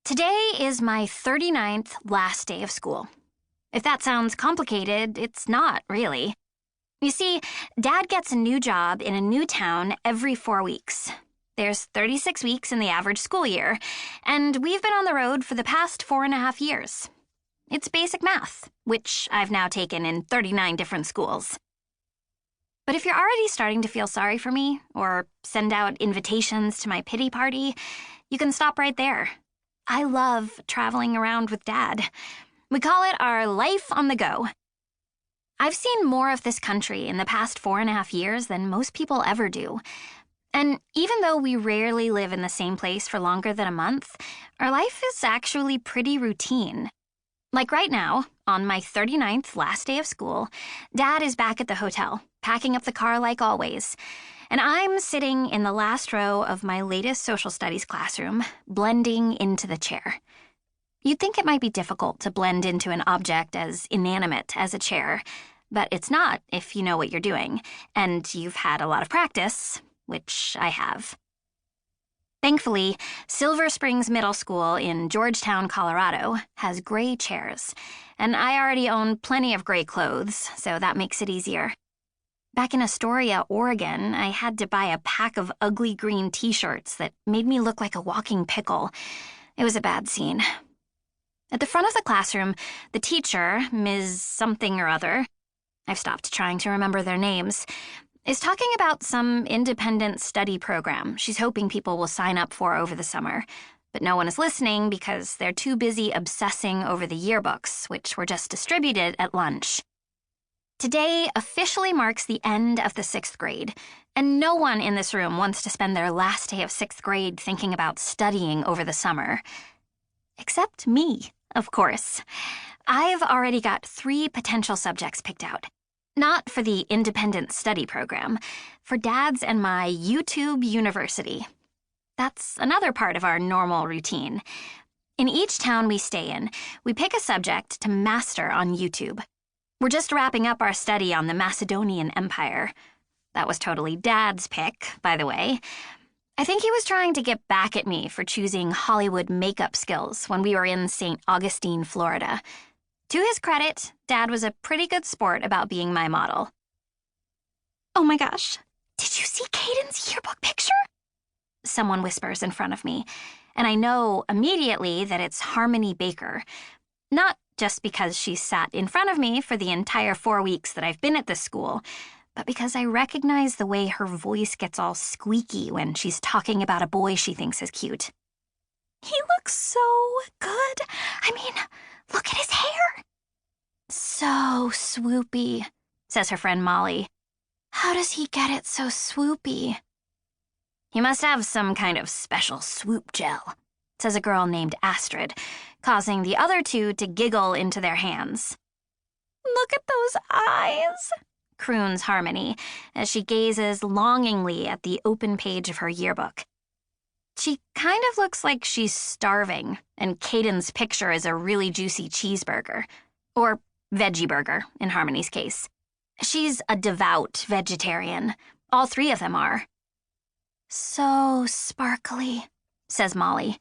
Today is my 39th last day of school. If that sounds complicated, it's not, really. You see, Dad gets a new job in a new town every 4 weeks. There's 36 weeks in the average school year, and we've been on the road for the past 4.5 years. It's basic math, which I've now taken in 39 different schools. But if you're already starting to feel sorry for me, or send out invitations to my pity party, you can stop right there. I love traveling around with Dad. We call it our life on the go. I've seen more of this country in the past 4.5 years than most people ever do. And even though we rarely live in the same place for longer than a month, our life is actually pretty routine. Like right now, on my 39th last day of school, Dad is back at the hotel, packing up the car like always. And I'm sitting in the last row of my latest social studies classroom, blending into the chair. You'd think it might be difficult to blend into an object as inanimate as a chair, but it's not if you know what you're doing, and you've had a lot of practice, which I have. Thankfully, Silver Springs Middle School in Georgetown, Colorado, has gray chairs, and I already own plenty of gray clothes, so that makes it easier. Back in Astoria, Oregon, I had to buy a pack of ugly green t-shirts that made me look like a walking pickle. It was a bad scene. At the front of the classroom, the teacher, Ms. Something or other, I've stopped trying to remember their names, is talking about some independent study program she's hoping people will sign up for over the summer. But no one is listening because they're too busy obsessing over the yearbooks, which were just distributed at lunch. Today officially marks the end of the 6th grade, and no one in this room wants to spend their last day of 6th grade thinking about studying over the summer. Except me, of course. I've already got 3 potential subjects picked out. Not for the independent study program, for Dad's and my YouTube University. That's another part of our normal routine. In each town we stay in, we pick a subject to master on YouTube. We're just wrapping up our study on the Macedonian Empire. That was totally Dad's pick, by the way. I think he was trying to get back at me for choosing Hollywood makeup skills when we were in St. Augustine, Florida. To his credit, Dad was a pretty good sport about being my model. Oh my gosh, did you see Caden's yearbook picture? Someone whispers in front of me, and I know immediately that it's Harmony Baker. Not just because she's sat in front of me for the entire 4 weeks that I've been at this school, but because I recognize the way her voice gets all squeaky when she's talking about a boy she thinks is cute. He looks so good. I mean, look at his hair. So swoopy, says her friend Molly. How does he get it so swoopy? He must have some kind of special swoop gel, says a girl named Astrid, causing the other 2 to giggle into their hands. Look at those eyes, croons Harmony, as she gazes longingly at the open page of her yearbook. She kind of looks like she's starving, and Caden's picture is a really juicy cheeseburger. Or veggie burger, in Harmony's case. She's a devout vegetarian. All 3 of them are. So sparkly, says Molly.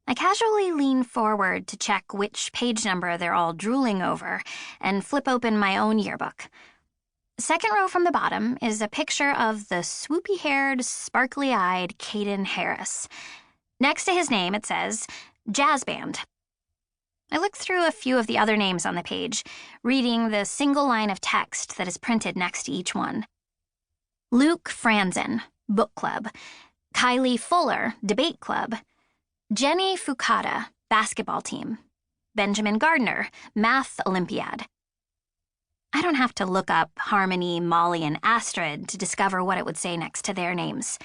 I casually lean forward to check which page number they're all drooling over and flip open my own yearbook. Second row from the bottom is a picture of the swoopy-haired, sparkly-eyed Caden Harris. Next to his name, it says, Jazz Band. I look through a few of the other names on the page, reading the single line of text that is printed next to each one. Luke Franzen, Book Club. Kylie Fuller, Debate Club. Jenny Fukada, Basketball Team. Benjamin Gardner, Math Olympiad. I don't have to look up Harmony, Molly, and Astrid to discover what it would say next to their names.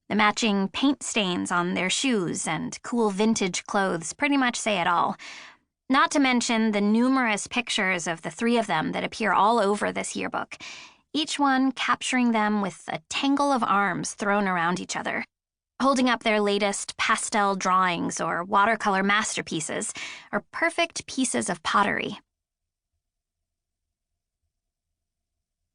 The matching paint stains on their shoes and cool vintage clothes pretty much say it all. Not to mention the numerous pictures of the 3 of them that appear all over this yearbook, each one capturing them with a tangle of arms thrown around each other, holding up their latest pastel drawings or watercolor masterpieces or perfect pieces of pottery